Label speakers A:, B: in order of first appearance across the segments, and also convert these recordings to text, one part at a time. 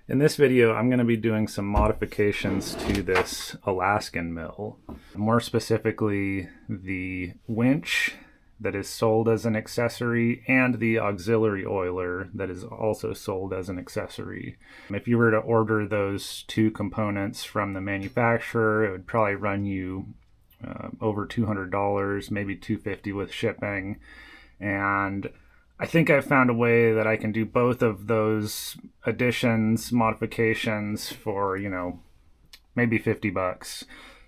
A: In this video, I'm going to be doing some modifications to this Alaskan mill. More specifically, the winch that is sold as an accessory and the auxiliary oiler that is also sold as an accessory. If you were to order those two components from the manufacturer, it would probably run you over $200, maybe $250 with shipping. And I think I've found a way that I can do both of those additions, modifications for, maybe 50 bucks.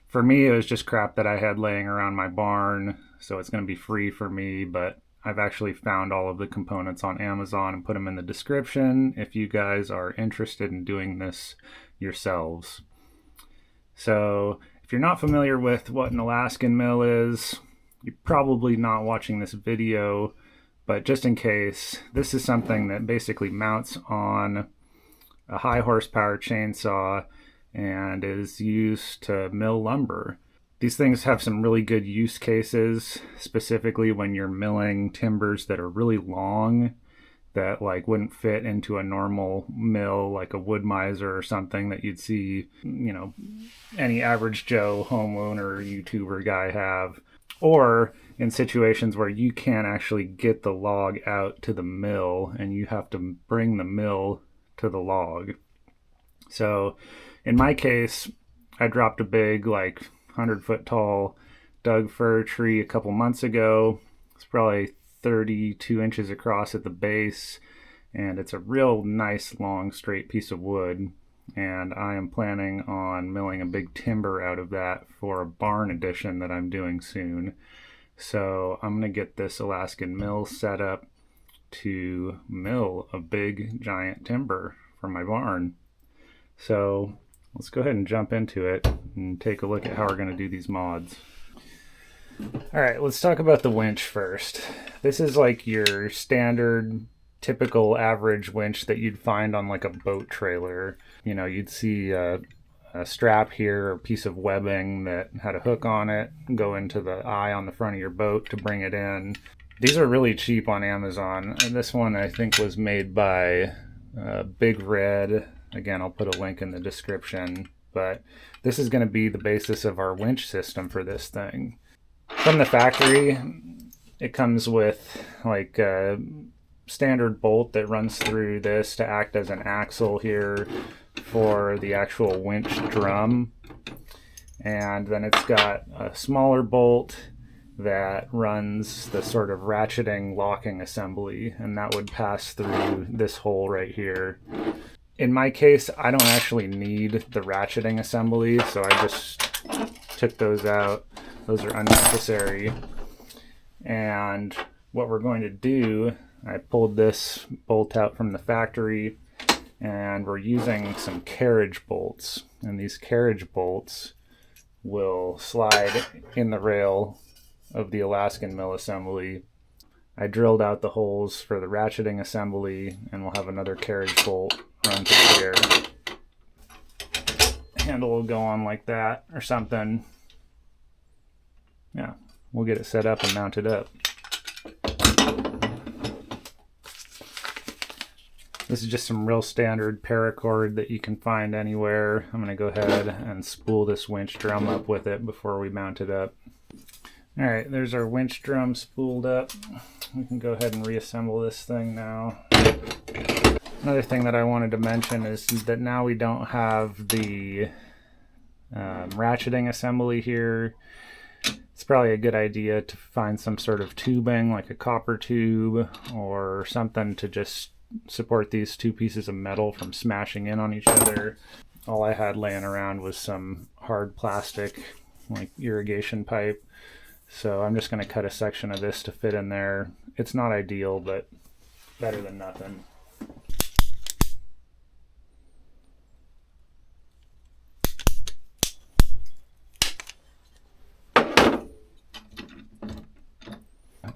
A: For me, it was just crap that I had laying around my barn, so it's going to be free for me, but I've actually found all of the components on Amazon and put them in the description if you guys are interested in doing this yourselves. So if you're not familiar with what an Alaskan mill is, you're probably not watching this video. But just in case, this is something that basically mounts on a high horsepower chainsaw and is used to mill lumber. These things have some really good use cases, specifically when you're milling timbers that are really long, that wouldn't fit into a normal mill like a wood miser or something that you'd see, any average Joe homeowner YouTuber guy have. Or in situations where you can't actually get the log out to the mill and you have to bring the mill to the log. So in my case, I dropped a big 100-foot tall Doug fir tree a couple months ago. It's probably 32 inches across at the base, and it's a real nice long straight piece of wood. And I am planning on milling a big timber out of that for a barn addition that I'm doing soon. So I'm going to get this Alaskan mill set up to mill a big giant timber for my barn. So let's go ahead and jump into it and take a look at how we're going to do these mods. All right, let's talk about the winch first. This is like your standard typical average winch that you'd find on a boat trailer. You'd see a strap here, a piece of webbing that had a hook on it, go into the eye on the front of your boat to bring it in. These are really cheap on Amazon. And this one I think was made by Big Red. Again, I'll put a link in the description. But this is going to be the basis of our winch system for this thing. From the factory, it comes with a standard bolt that runs through this to act as an axle here for the actual winch drum. And then it's got a smaller bolt that runs the sort of ratcheting locking assembly, and that would pass through this hole right here. In my case, I don't actually need the ratcheting assembly, so I just took those out. Those are unnecessary. And what we're going to do, I pulled this bolt out from the factory, and we're using some carriage bolts. And these carriage bolts will slide in the rail of the Alaskan mill assembly. I drilled out the holes for the ratcheting assembly, and we'll have another carriage bolt run through here. Handle will go on like that or something. Yeah, we'll get it set up and mounted up. This is just some real standard paracord that you can find anywhere. I'm going to go ahead and spool this winch drum up with it before we mount it up. Alright, there's our winch drum spooled up. We can go ahead and reassemble this thing now. Another thing that I wanted to mention is that now we don't have the ratcheting assembly here. It's probably a good idea to find some sort of tubing, like a copper tube or something, to just support these two pieces of metal from smashing in on each other. All I had laying around was some hard plastic, irrigation pipe. So I'm just going to cut a section of this to fit in there. It's not ideal, but better than nothing.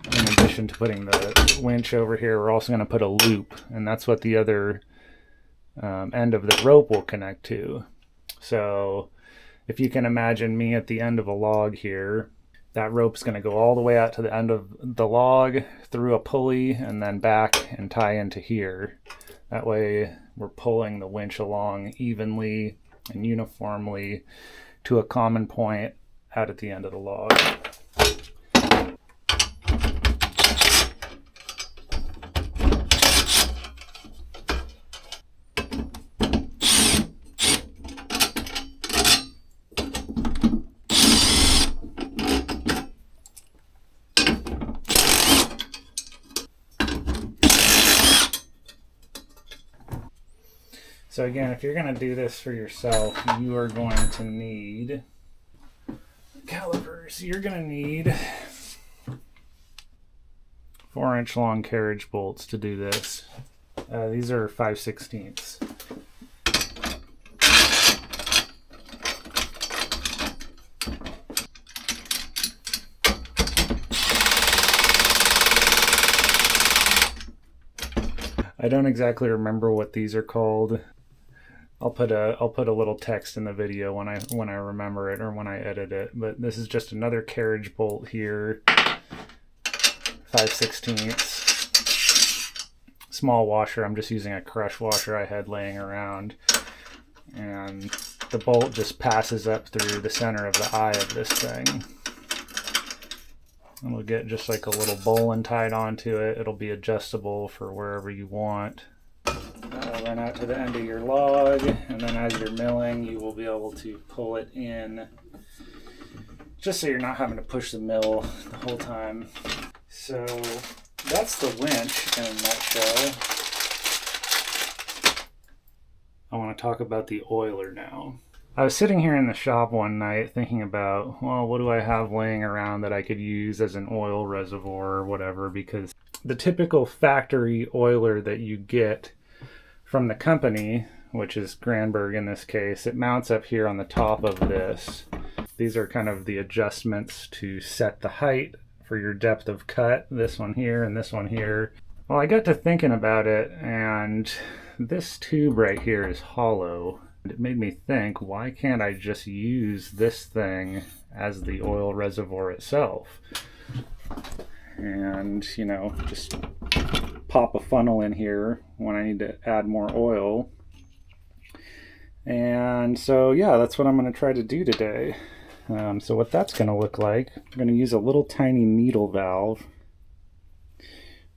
A: In addition to putting the winch over here, we're also going to put a loop, and that's what the other end of the rope will connect to. So if you can imagine me at the end of a log here, that rope's going to go all the way out to the end of the log, through a pulley, and then back and tie into here. That way we're pulling the winch along evenly and uniformly to a common point out at the end of the log. So again, if you're going to do this for yourself, you are going to need calipers. You're going to need 4-inch long carriage bolts to do this. These are 5/16. I don't exactly remember what these are called. I'll put a little text in the video when I remember it or when I edit it. But this is just another carriage bolt here, 5/16. Small washer. I'm just using a crush washer I had laying around, and the bolt just passes up through the center of the eye of this thing. And we'll get just like a little bowline tied onto it. It'll be adjustable for wherever you want. Run out to the end of your log, and then as you're milling, you will be able to pull it in, just so you're not having to push the mill the whole time. So that's the winch in a nutshell. I want to talk about the oiler now. I was sitting here in the shop one night thinking about, well, what do I have laying around that I could use as an oil reservoir or whatever, because the typical factory oiler that you get from the company, which is Granberg in this case, it mounts up here on the top of this. These are kind of the adjustments to set the height for your depth of cut, this one here and this one here. Well, I got to thinking about it, and this tube right here is hollow. It made me think, why can't I just use this thing as the oil reservoir itself? And, you know, just pop a funnel in here when I need to add more oil. And so, yeah, that's what I'm going to try to do today. So what that's going to look like, I'm going to use a little tiny needle valve.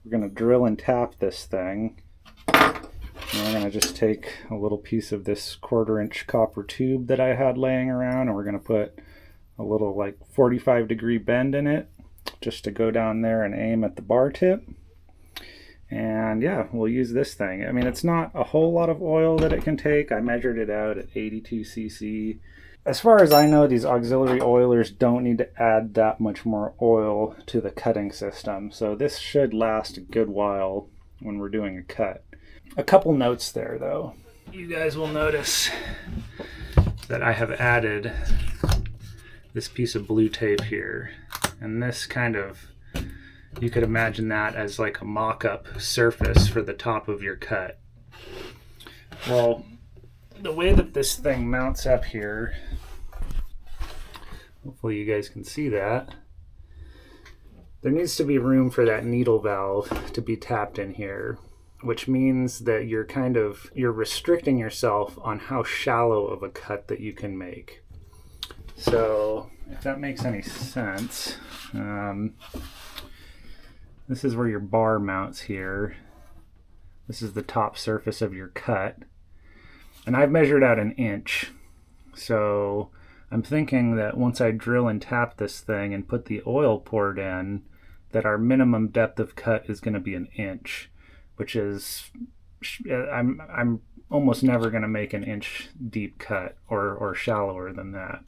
A: We're going to drill and tap this thing. And we're going to just take a little piece of this 1/4-inch copper tube that I had laying around, and we're going to put a little like 45-degree bend in it, just to go down there and aim at the bar tip. And yeah, we'll use this thing. I mean, it's not a whole lot of oil that it can take. I measured it out at 82 cc. As far as I know, these auxiliary oilers don't need to add that much more oil to the cutting system. So this should last a good while when we're doing a cut. A couple notes there though. You guys will notice that I have added this piece of blue tape here. And this kind of, you could imagine that as like a mock-up surface for the top of your cut. Well, the way that this thing mounts up here, hopefully you guys can see that, there needs to be room for that needle valve to be tapped in here, which means that you're restricting yourself on how shallow of a cut that you can make. So if that makes any sense, this is where your bar mounts here. This is the top surface of your cut. And I've measured out 1 inch. So I'm thinking that once I drill and tap this thing and put the oil poured in, that our minimum depth of cut is going to be 1 inch, which is, I'm almost never going to make 1 inch deep cut or shallower than that.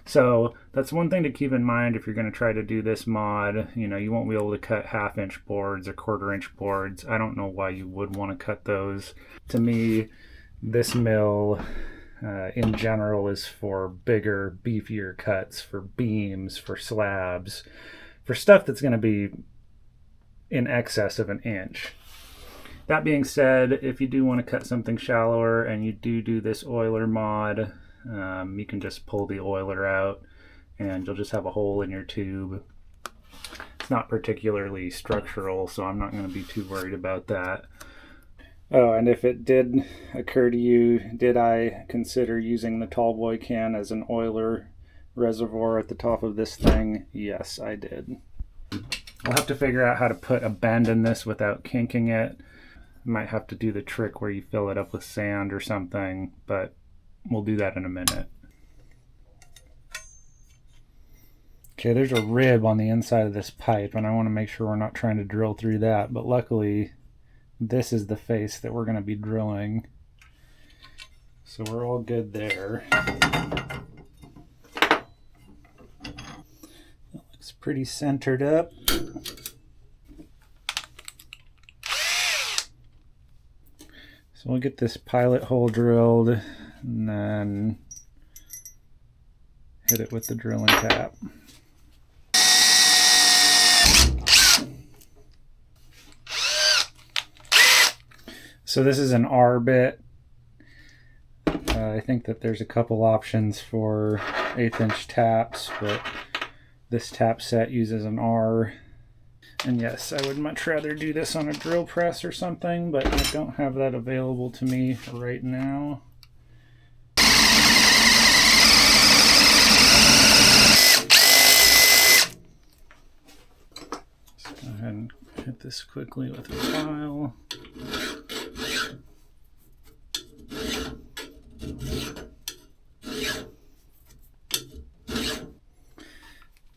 A: So that's one thing to keep in mind if you're going to try to do this mod. You know, you won't be able to cut 1/2-inch boards or 1/4-inch boards. I don't know why you would want to cut those. To me, this mill in general is for bigger, beefier cuts, for beams, for slabs, for stuff that's going to be in excess of 1 inch. That being said, if you do want to cut something shallower and you do this oiler mod, you can just pull the oiler out and you'll just have a hole in your tube. It's not particularly structural, so I'm not going to be too worried about that. Oh, and if it did occur to you, did I consider using the tall boy can as an oiler reservoir at the top of this thing? Yes, I did. We'll have to figure out how to put a bend in this without kinking it. Might have to do the trick where you fill it up with sand or something, but we'll do that in a minute. Okay, there's a rib on the inside of this pipe, and I want to make sure we're not trying to drill through that, but luckily this is the face that we're going to be drilling. So we're all good there. It looks pretty centered up. So we'll get this pilot hole drilled and then hit it with the drilling tap. So this is an R bit. I think that there's a couple options for 1/8 inch taps, but this tap set uses an R. And yes, I would much rather do this on a drill press or something, but I don't have that available to me right now. Let's go ahead and hit this quickly with a file.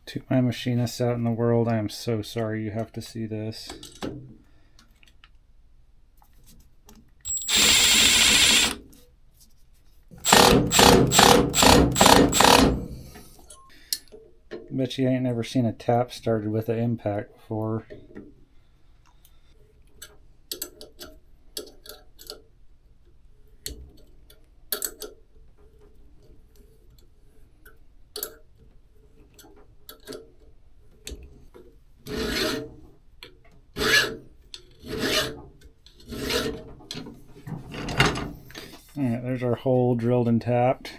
A: To my machinists out in the world, I am so sorry you have to see this. Bet you ain't never seen a tap started with an impact before. Alright, there's our hole drilled and tapped.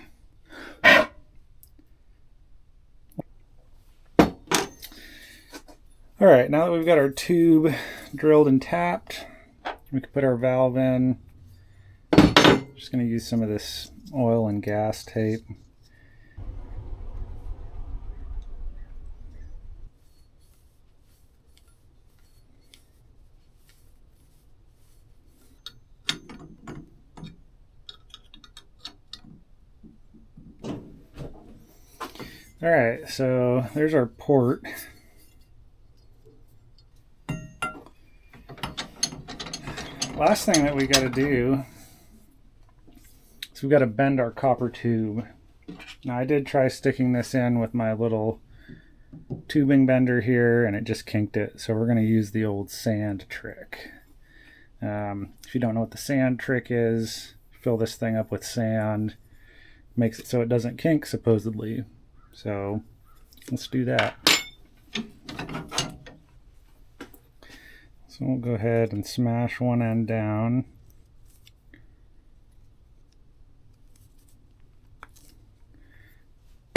A: Alright, now that we've got our tube drilled and tapped, we can put our valve in. Just going to use some of this oil and gas tape. Alright, so there's our port. Last thing that we got to do is we've got to bend our copper tube. Now I did try sticking this in with my little tubing bender here and it just kinked it, so we're going to use the old sand trick. If you don't know what the sand trick is, fill this thing up with sand, makes it so it doesn't kink supposedly. So let's do that. So we'll go ahead and smash one end down.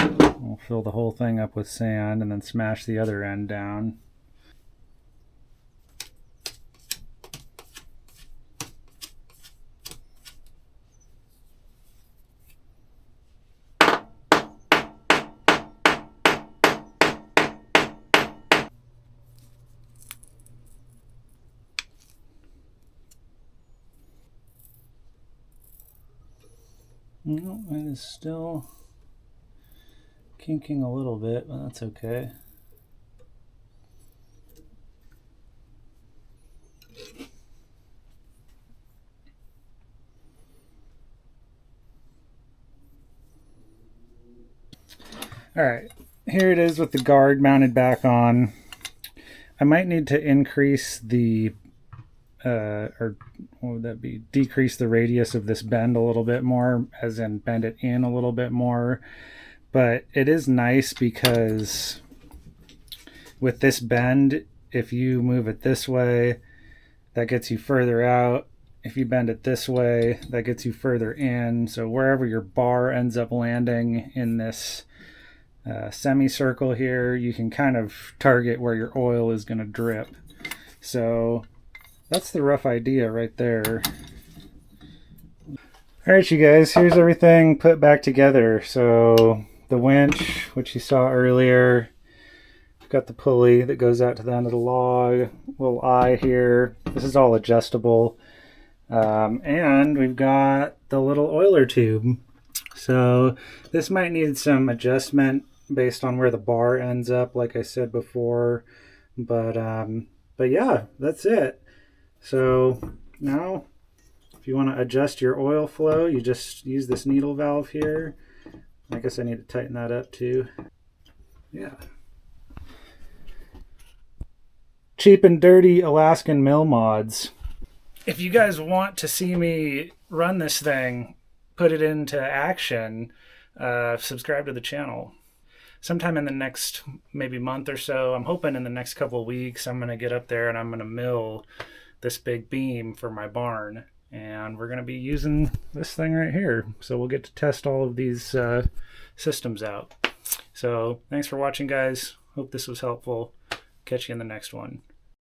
A: We'll fill the whole thing up with sand and then smash the other end down. No, it is still kinking a little bit, but that's okay. Alright, here it is with the guard mounted back on. I might need to increase the or what would that be? Decrease the radius of this bend a little bit more, as in bend it in a little bit more. But it is nice because with this bend, if you move it this way, that gets you further out. If you bend it this way, that gets you further in. So wherever your bar ends up landing in this semicircle here, you can kind of target where your oil is going to drip. So that's the rough idea right there. All right, you guys, here's everything put back together. So the winch, which you saw earlier, got the pulley that goes out to the end of the log, little eye here. This is all adjustable. And we've got the little oiler tube. So this might need some adjustment based on where the bar ends up, like I said before. But yeah, that's it. So now, if you want to adjust your oil flow, you just use this needle valve here. I guess I need to tighten that up too. Yeah. Cheap and dirty Alaskan Mill mods. If you guys want to see me run this thing, put it into action, subscribe to the channel. Sometime in the next maybe month or so, I'm hoping in the next couple of weeks, I'm going to get up there and I'm going to mill this big beam for my barn. And we're going to be using this thing right here. So we'll get to test all of these systems out. So thanks for watching, guys. Hope this was helpful. Catch you in the next one.